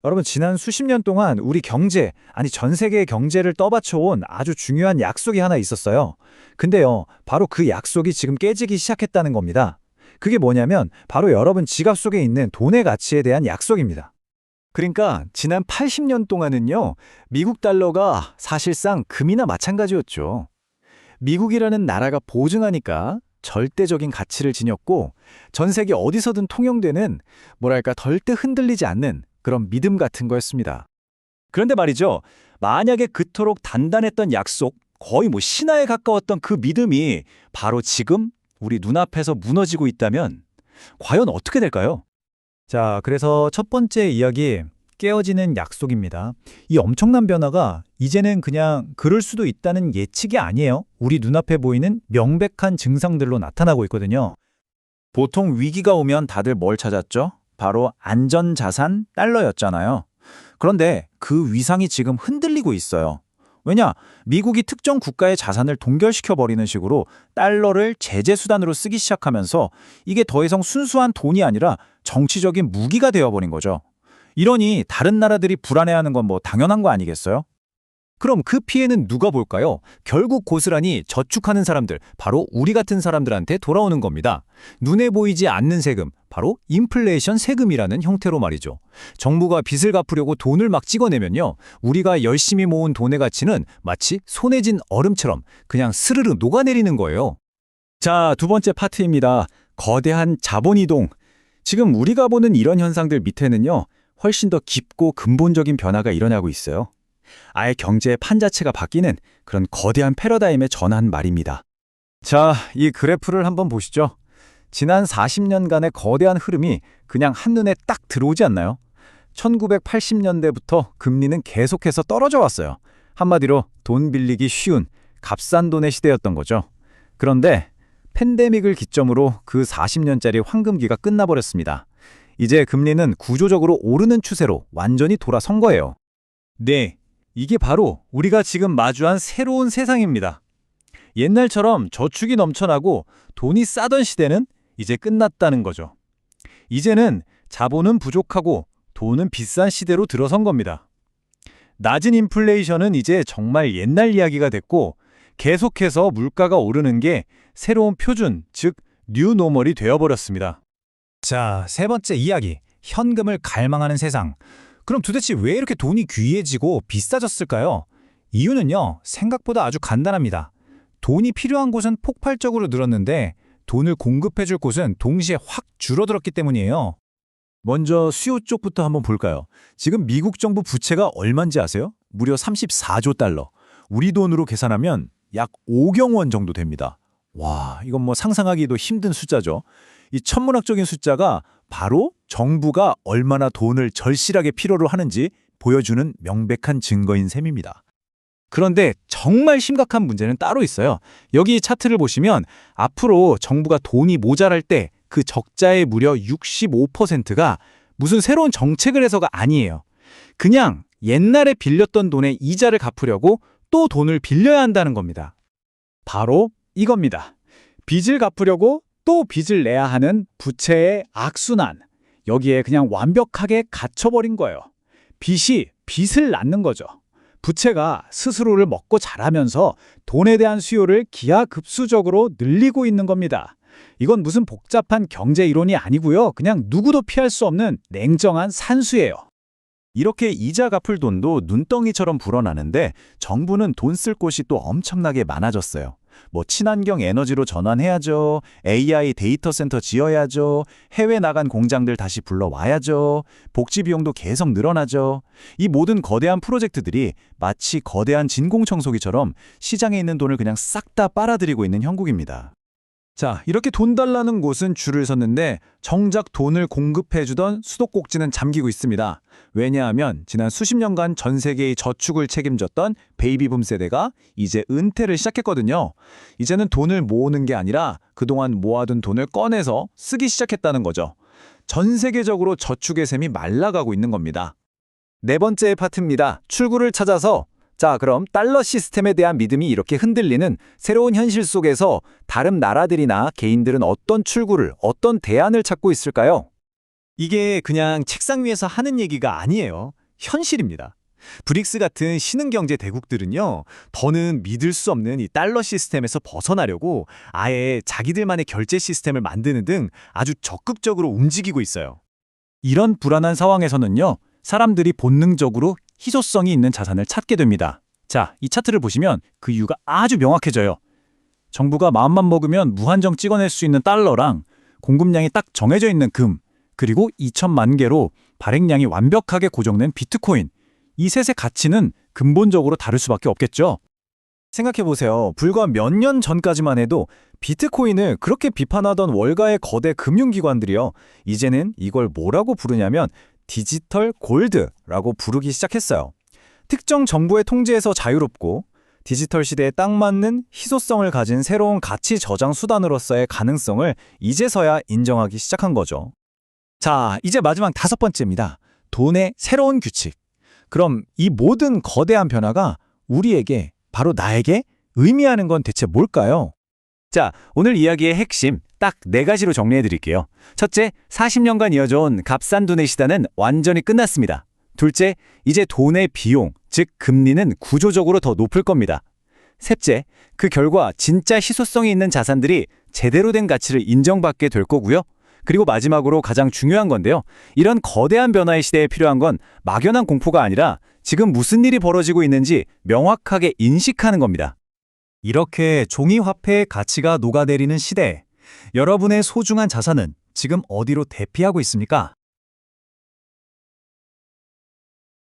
여러분, 지난 수십 년 동안 우리 경제, 아니 전 세계의 경제를 떠받쳐온 아주 중요한 약속이 하나 있었어요. 근데요, 바로 그 약속이 지금 깨지기 시작했다는 겁니다. 그게 뭐냐면 바로 여러분 지갑 속에 있는 돈의 가치에 대한 약속입니다. 그러니까 지난 80년 동안은요, 미국 달러가 사실상 금이나 마찬가지였죠. 미국이라는 나라가 보증하니까 절대적인 가치를 지녔고, 전 세계 어디서든 통용되는, 뭐랄까, 절대 흔들리지 않는 그런 믿음 같은 거였습니다. 그런데 말이죠. 만약에 그토록 단단했던 약속, 거의 신화에 가까웠던 그 믿음이 바로 지금 우리 눈앞에서 무너지고 있다면 과연 어떻게 될까요? 자, 그래서 첫 번째 이야기, 깨어지는 약속입니다. 이 엄청난 변화가 이제는 그냥 그럴 수도 있다는 예측이 아니에요. 우리 눈앞에 보이는 명백한 증상들로 나타나고 있거든요. 보통 위기가 오면 다들 뭘 찾았죠? 바로 안전자산 달러였잖아요. 그런데 그 위상이 지금 흔들리고 있어요. 왜냐? 미국이 특정 국가의 자산을 동결시켜버리는 식으로 달러를 제재 수단으로 쓰기 시작하면서 이게 더 이상 순수한 돈이 아니라 정치적인 무기가 되어버린 거죠. 이러니 다른 나라들이 불안해하는 건 당연한 거 아니겠어요? 그럼 그 피해는 누가 볼까요? 결국 고스란히 저축하는 사람들, 바로 우리 같은 사람들한테 돌아오는 겁니다. 눈에 보이지 않는 세금, 바로 인플레이션 세금이라는 형태로 말이죠. 정부가 빚을 갚으려고 돈을 막 찍어내면요, 우리가 열심히 모은 돈의 가치는 마치 손에 쥔 얼음처럼 그냥 스르르 녹아내리는 거예요. 자, 두 번째 파트입니다. 거대한 자본 이동. 지금 우리가 보는 이런 현상들 밑에는요, 훨씬 더 깊고 근본적인 변화가 일어나고 있어요. 아예 경제의 판 자체가 바뀌는 그런 거대한 패러다임의 전환 말입니다. 자, 이 그래프를 한번 보시죠. 지난 40년간의 거대한 흐름이 그냥 한눈에 딱 들어오지 않나요? 1980년대부터 금리는 계속해서 떨어져 왔어요. 한마디로 돈 빌리기 쉬운 값싼 돈의 시대였던 거죠. 그런데 팬데믹을 기점으로 그 40년짜리 황금기가 끝나버렸습니다. 이제 금리는 구조적으로 오르는 추세로 완전히 돌아선 거예요. 네, 이게 바로 우리가 지금 마주한 새로운 세상입니다. 옛날처럼 저축이 넘쳐나고 돈이 싸던 시대는 이제 끝났다는 거죠. 이제는 자본은 부족하고 돈은 비싼 시대로 들어선 겁니다. 낮은 인플레이션은 이제 정말 옛날 이야기가 됐고, 계속해서 물가가 오르는 게 새로운 표준, 즉 뉴노멀이 되어버렸습니다. 자, 세 번째 이야기, 현금을 갈망하는 세상. 그럼 도대체 왜 이렇게 돈이 귀해지고 비싸졌을까요? 이유는요, 생각보다 아주 간단합니다. 돈이 필요한 곳은 폭발적으로 늘었는데 돈을 공급해줄 곳은 동시에 확 줄어들었기 때문이에요. 먼저 수요 쪽부터 한번 볼까요? 지금 미국 정부 부채가 얼마인지 아세요? 무려 34조 달러. 우리 돈으로 계산하면 약 5경 원 정도 됩니다. 와, 이건 상상하기도 힘든 숫자죠. 이 천문학적인 숫자가 바로 정부가 얼마나 돈을 절실하게 필요로 하는지 보여주는 명백한 증거인 셈입니다. 그런데 정말 심각한 문제는 따로 있어요. 여기 차트를 보시면 앞으로 정부가 돈이 모자랄 때 그 적자의 무려 65%가 무슨 새로운 정책을 해서가 아니에요. 그냥 옛날에 빌렸던 돈의 이자를 갚으려고 또 돈을 빌려야 한다는 겁니다. 바로 이겁니다. 빚을 갚으려고 또 빚을 내야 하는 부채의 악순환. 여기에 그냥 완벽하게 갇혀버린 거예요. 빚이 빚을 낳는 거죠. 부채가 스스로를 먹고 자라면서 돈에 대한 수요를 기하급수적으로 늘리고 있는 겁니다. 이건 무슨 복잡한 경제 이론이 아니고요. 그냥 누구도 피할 수 없는 냉정한 산수예요. 이렇게 이자 갚을 돈도 눈덩이처럼 불어나는데 정부는 돈 쓸 곳이 또 엄청나게 많아졌어요. 친환경 에너지로 전환해야죠. AI 데이터 센터 지어야죠. 해외 나간 공장들 다시 불러와야죠. 복지 비용도 계속 늘어나죠. 이 모든 거대한 프로젝트들이 마치 거대한 진공청소기처럼 시장에 있는 돈을 그냥 싹 다 빨아들이고 있는 형국입니다. 자, 이렇게 돈 달라는 곳은 줄을 섰는데 정작 돈을 공급해주던 수도꼭지는 잠기고 있습니다. 왜냐하면 지난 수십 년간 전 세계의 저축을 책임졌던 베이비붐 세대가 이제 은퇴를 시작했거든요. 이제는 돈을 모으는 게 아니라 그동안 모아둔 돈을 꺼내서 쓰기 시작했다는 거죠. 전 세계적으로 저축의 셈이 말라가고 있는 겁니다. 네 번째 파트입니다. 출구를 찾아서. 자, 그럼 달러 시스템에 대한 믿음이 이렇게 흔들리는 새로운 현실 속에서 다른 나라들이나 개인들은 어떤 출구를, 어떤 대안을 찾고 있을까요? 이게 그냥 책상 위에서 하는 얘기가 아니에요. 현실입니다. 브릭스 같은 신흥경제 대국들은요, 더는 믿을 수 없는 이 달러 시스템에서 벗어나려고 아예 자기들만의 결제 시스템을 만드는 등 아주 적극적으로 움직이고 있어요. 이런 불안한 상황에서는요, 사람들이 본능적으로 희소성이 있는 자산을 찾게 됩니다. 자, 이 차트를 보시면 그 이유가 아주 명확해져요. 정부가 마음만 먹으면 무한정 찍어낼 수 있는 달러랑 공급량이 딱 정해져 있는 금, 그리고 2천만 개로 발행량이 완벽하게 고정된 비트코인. 이 셋의 가치는 근본적으로 다를 수밖에 없겠죠. 생각해보세요. 불과 몇 년 전까지만 해도 비트코인을 그렇게 비판하던 월가의 거대 금융기관들이요, 이제는 이걸 뭐라고 부르냐면 디지털 골드라고 부르기 시작했어요. 특정 정부의 통제에서 자유롭고 디지털 시대에 딱 맞는 희소성을 가진 새로운 가치 저장 수단으로서의 가능성을 이제서야 인정하기 시작한 거죠. 자, 이제 마지막 5번째입니다. 돈의 새로운 규칙. 그럼 이 모든 거대한 변화가 우리에게, 바로 나에게 의미하는 건 대체 뭘까요? 자, 오늘 이야기의 핵심 딱 4가지로 정리해 드릴게요. 첫째, 40년간 이어져온 값싼 돈의 시대는 완전히 끝났습니다. 둘째, 이제 돈의 비용, 즉 금리는 구조적으로 더 높을 겁니다. 셋째, 그 결과 진짜 희소성이 있는 자산들이 제대로 된 가치를 인정받게 될 거고요. 그리고 마지막으로 가장 중요한 건데요. 이런 거대한 변화의 시대에 필요한 건 막연한 공포가 아니라 지금 무슨 일이 벌어지고 있는지 명확하게 인식하는 겁니다. 이렇게 종이화폐의 가치가 녹아내리는 시대에 여러분의 소중한 자산은 지금 어디로 대피하고 있습니까?